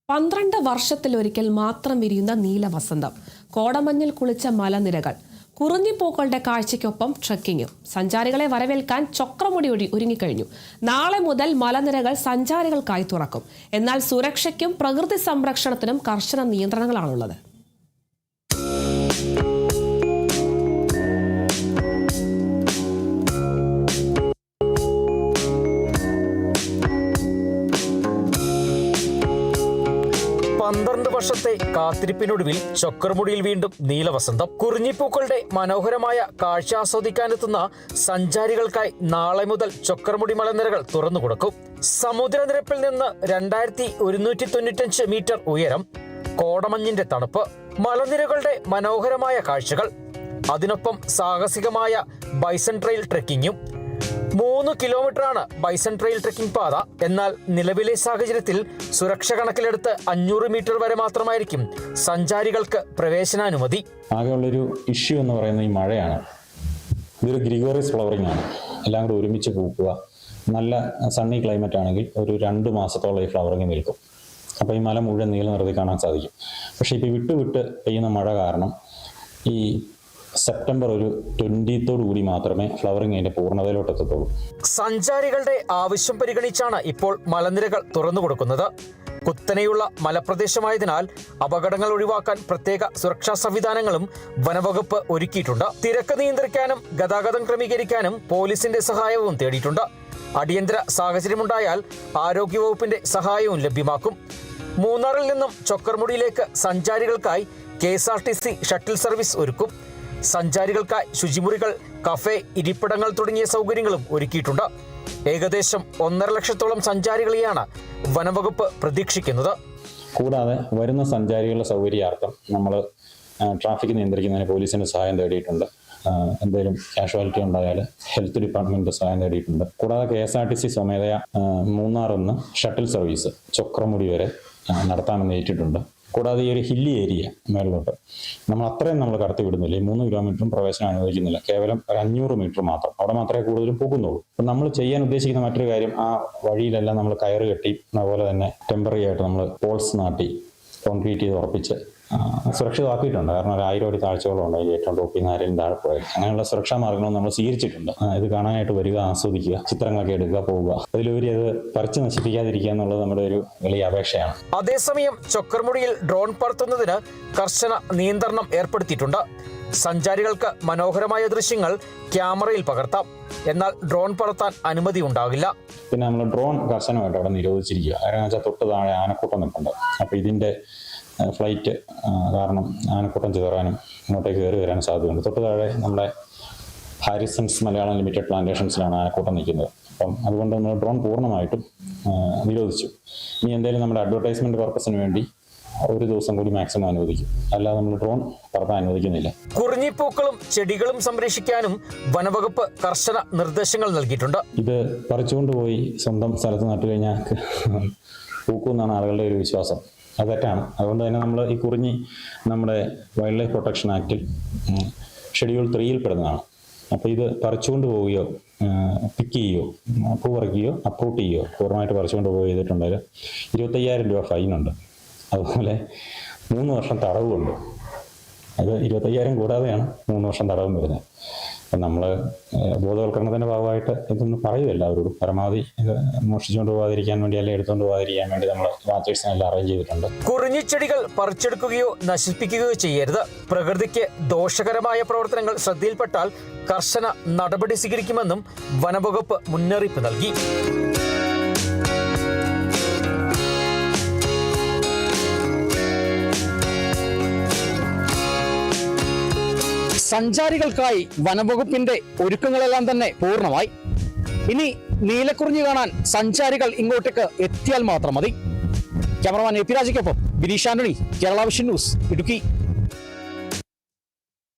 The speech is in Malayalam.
12 വർഷത്തിലൊരിക്കൽ മാത്രം വിരിയുന്ന നീലവസന്തം, കോടമഞ്ഞിൽ കുളിച്ച മലനിരകൾ, കുറിഞ്ഞിപ്പൂക്കളുടെ കാഴ്ചയ്ക്കൊപ്പം ട്രെക്കിങ്ങും. സഞ്ചാരികളെ വരവേൽക്കാൻ ചക്രമുടി ഒരുങ്ങിക്കഴിഞ്ഞു. നാളെ മുതൽ മലനിരകൾ സഞ്ചാരികൾക്കായി തുറക്കും. എന്നാൽ സുരക്ഷയ്ക്കും പ്രകൃതി സംരക്ഷണത്തിനും കർശന നിയന്ത്രണങ്ങളാണുള്ളത്. വർഷത്തെ കാത്തിരിപ്പിനൊടുവിൽ ചക്രമുടിയിൽ വീണ്ടും നീലവസന്തം. കുറിഞ്ഞിപ്പൂക്കളുടെ മനോഹരമായ കാഴ്ച ആസ്വദിക്കാനെത്തുന്ന സഞ്ചാരികൾക്കായി നാളെ മുതൽ ചക്രമുടി മലനിരകൾ തുറന്നു കൊടുക്കും. സമുദ്രനിരപ്പിൽ നിന്ന് 2195 മീറ്റർ ഉയരം, കോടമഞ്ഞിന്റെ തണുപ്പ്, മലനിരകളുടെ മനോഹരമായ കാഴ്ചകൾ, അതിനൊപ്പം സാഹസികമായ ബൈസൺ ട്രെയിൽ ട്രെക്കിങ്ങും. 3 കിലോമീറ്ററാണ് ബൈസൺ ട്രെയിൽ ട്രെക്കിംഗ് പാത. എന്നാൽ നിലവിലെ സാഹചര്യത്തിൽ സുരക്ഷ കണക്കിലെടുത്ത് 500 മീറ്റർ വരെ മാത്രമായിരിക്കും സഞ്ചാരികൾക്ക് പ്രവേശനാനുമതി. ആകെയുള്ളൊരു ഇഷ്യൂ എന്ന് പറയുന്നത് ഈ മഴയാണ്. ഇതൊരു ഗ്രിഗോറിയസ് ഫ്ലവറിംഗ് ആണ്. എല്ലാം കൂടെ ഒരുമിച്ച് പൂക്കുക. നല്ല സണ്ണി ക്ലൈമറ്റ് ആണെങ്കിൽ ഒരു 2 മാസത്തോളം ഈ ഫ്ലവറിംഗ് നിൽക്കും. അപ്പോൾ ഈ മല മുഴുവൻ നീല നിറത്തിൽ കാണാൻ സാധിക്കും. പക്ഷേ ഇപ്പോൾ വിട്ട് പെയ്യുന്ന മഴ കാരണം ഈ സെപ്റ്റംബർ 20 കൂടി മാത്രമേ ഫ്ലവറിംഗ് അതിന്റെ പൂർണ്ണതയിലോട്ട് എത്തത്തുള്ളൂ. സഞ്ചാരികളുടെ ആവശ്യം പരിഗണിച്ചാണ് ഇപ്പോൾ മലനിരകൾ തുറന്നു കൊടുക്കുന്നത്. കുത്തനെയുള്ള മലപ്രദേശമായതിനാൽ അപകടങ്ങൾ ഒഴിവാക്കാൻ പ്രത്യേക സുരക്ഷാ സംവിധാനങ്ങളും വനവകുപ്പ് ഒരുക്കിയിട്ടുണ്ട്. തിരക്ക് നിയന്ത്രിക്കാനും ഗതാഗതം ക്രമീകരിക്കാനും പോലീസിന്റെ സഹായവും തേടിയിട്ടുണ്ട്. അടിയന്തര സാഹചര്യമുണ്ടായാൽ ആരോഗ്യവകുപ്പിന്റെ സഹായവും ലഭ്യമാക്കും. മൂന്നാറിൽ നിന്നും ചക്രമുടിയിലേക്ക് സഞ്ചാരികൾക്കായി KSRTC ഷട്ടിൽ സർവീസ് ഒരുക്കും. സഞ്ചാരികൾക്കായി ശുചിമുറികൾ, കഫേ, ഇരിപ്പിടങ്ങൾ തുടങ്ങിയ സൗകര്യങ്ങളും ഒരുക്കിയിട്ടുണ്ട്. ഏകദേശം 1.5 ലക്ഷത്തോളം സഞ്ചാരികളെയാണ് വനംവകുപ്പ് പ്രതീക്ഷിക്കുന്നത്. കൂടാതെ വരുന്ന സഞ്ചാരികളുടെ സൗകര്യാർത്ഥം നമ്മൾ ട്രാഫിക് നിയന്ത്രിക്കുന്നതിന് പോലീസിന്റെ സഹായം തേടിയിട്ടുണ്ട്. എന്തെങ്കിലും കാഷ്വാലിറ്റി ഉണ്ടായാൽ ഹെൽത്ത് ഡിപ്പാർട്ട്മെന്റിന്റെ സഹായം തേടിയിട്ടുണ്ട്. കൂടാതെ KSRTC സ്വമേധയാ മൂന്നാറിൽ നിന്ന് ഷട്ടിൽ സർവീസ് ചക്രമുടി വരെ നടത്താമെന്ന് ഏറ്റിട്ടുണ്ട്. കൂടാതെ ഈ ഒരു ഹില്ലി ഏരിയ മേളിലോട്ട് നമ്മൾ കടത്തി വിടുന്നില്ല. ഈ 3 കിലോമീറ്ററും പ്രവേശനം അനുവദിക്കുന്നില്ല. കേവലം 500 മീറ്റർ മാത്രം. അവിടെ മാത്രമേ കൂടുതലും പോകുന്നുള്ളൂ. അപ്പം നമ്മൾ ചെയ്യാൻ ഉദ്ദേശിക്കുന്ന മറ്റൊരു കാര്യം, ആ വഴിയിലെല്ലാം നമ്മൾ കയറ് കെട്ടി, അതുപോലെ തന്നെ ടെമ്പററി ആയിട്ട് നമ്മൾ പോൾസ് നാട്ടി കോൺക്രീറ്റ് ചെയ്ത് ഉറപ്പിച്ച് സുരക്ഷിതമാക്കിയിട്ടുണ്ട്. കാരണം 1000 അടി താഴ്ചകളും ഉണ്ട്. അതിൽ ഏറ്റവും ടോപ്പിൽ നിന്ന് ആരെങ്കിലും താഴെ പോയത്. അങ്ങനെയുള്ള സുരക്ഷാ മാർഗങ്ങളും നമ്മൾ സ്വീകരിച്ചിട്ടുണ്ട്. ഇത് കാണാനായിട്ട് വരിക, ആസ്വദിക്കുക, ചിത്രങ്ങളൊക്കെ എടുക്കുക, പോവുക. അതിലുപരി അത് പറിച്ചു നശിപ്പിക്കാതിരിക്കുക എന്നുള്ളത് നമ്മുടെ ഒരു വലിയ അപേക്ഷയാണ്. അതേസമയം ചക്രമുടിയിൽ ഡ്രോൺ പറത്തുന്നതിന് കർശന നിയന്ത്രണം ഏർപ്പെടുത്തിയിട്ടുണ്ട്. സഞ്ചാരികൾക്ക് മനോഹരമായ ദൃശ്യങ്ങൾ ക്യാമറയിൽ പകർത്താം. എന്നാൽ ഡ്രോൺ പറത്താൻ അനുമതി ഉണ്ടാകില്ല. പിന്നെ നമ്മൾ ഡ്രോൺ കർശനമായിട്ട് അവിടെ നിരോധിച്ചിരിക്കുക. കാരണം വെച്ചാൽ തൊട്ട് താഴെ ആനക്കൂട്ടം നിൽപ്പുണ്ട്. അപ്പോൾ ഇതിന്റെ ഫ്ലൈറ്റ് കാരണം ആനക്കൂട്ടം ചിതറാനും ഇങ്ങോട്ടേക്ക് കയറി വരാനും സാധ്യതയുണ്ട്. തൊട്ട് താഴെ നമ്മുടെ ഹാരിസൺസ് മലയാളം ലിമിറ്റഡ് പ്ലാന്റേഷൻസിലാണ് ആനക്കൂട്ടം നിൽക്കുന്നത്. അപ്പം അതുകൊണ്ട് നമ്മൾ ഡ്രോൺ പൂർണ്ണമായിട്ടും നിരോധിച്ചു. ഇനി എന്തായാലും നമ്മുടെ അഡ്വർടൈസ്മെന്റ് പർപ്പസിന് വേണ്ടി 1 ദിവസം കൂടി മാക്സിമം അനുവദിക്കും. അല്ലാതെ നമ്മൾ ഡ്രോൺ പറത്താൻ അനുവദിക്കുന്നില്ല. കുറിഞ്ഞിപ്പൂക്കളും ചെടികളും സംരക്ഷിക്കാനും വനവകുപ്പ് കർശന നിർദ്ദേശങ്ങൾ നൽകിയിട്ടുണ്ട്. ഇത് പറിച്ചുകൊണ്ടുപോയി സ്വന്തം സ്ഥലത്ത് നട്ടു കഴിഞ്ഞാൽ പൂക്കുമെന്നാണ് ആളുകളുടെ ഒരു വിശ്വാസം. അത് തെറ്റാണ്. അതുകൊണ്ട് തന്നെ നമ്മൾ ഈ കുറിഞ്ഞി നമ്മുടെ വൈൽഡ് ലൈഫ് പ്രൊട്ടക്ഷൻ ആക്ടിൽ ഷെഡ്യൂൾ 3 പെടുന്നതാണ്. അപ്പോൾ ഇത് പറിച്ചുകൊണ്ട് പോവുകയോ പിക്ക് ചെയ്യുകയോ പൂ പറിക്കുകയോ അപ്രൂട്ട് ചെയ്യുകയോ പൂർണ്ണമായിട്ട് പറിച്ചുകൊണ്ട് പോവുകയോ ചെയ്തിട്ടുണ്ടെങ്കിൽ 25,000 രൂപ ഫൈനുണ്ട്. അതുപോലെ 3 വർഷം തടവുമുണ്ട്. അത് 25,000 കൂടാതെയാണ് 3 വർഷം തടവും വരുന്നത്. അപ്പം നമ്മൾ ബോധവൽക്കരണത്തിൻ്റെ ഭാഗമായിട്ട് ഇതൊന്നും പറയും എല്ലാവരോടും. പരമാവധി ഇത് മോഷ്ടിച്ചുകൊണ്ട് പോകാതിരിക്കാൻ വേണ്ടി, അല്ലെങ്കിൽ എടുത്തുകൊണ്ട് പോകാതിരിക്കാൻ വേണ്ടി നമ്മൾ വാച്ചേഴ്സിനെല്ലാം അറേഞ്ച് ചെയ്തിട്ടുണ്ട്. കുറിഞ്ഞിച്ചെടികൾ പറിച്ചെടുക്കുകയോ നശിപ്പിക്കുകയോ ചെയ്യരുത്. പ്രകൃതിക്ക് ദോഷകരമായ പ്രവർത്തനങ്ങൾ ശ്രദ്ധയിൽപ്പെട്ടാൽ കർശന നടപടി സ്വീകരിക്കുമെന്നും വനംവകുപ്പ് മുന്നറിയിപ്പ് നൽകി. സഞ്ചാരികൾക്കായി വനംവകുപ്പിന്റെ ഒരുക്കങ്ങളെല്ലാം തന്നെ പൂർണ്ണമായി. ഇനി നീലക്കുറിഞ്ഞി കാണാൻ സഞ്ചാരികൾ ഇങ്ങോട്ടേക്ക് എത്തിയാൽ മാത്രം മതി. ക്യാമറമാൻ AP രാജയ്ക്കൊപ്പം ബിനീഷ് ആന്റണി, കേരള വിഷൻ ന്യൂസ്, ഇടുക്കി.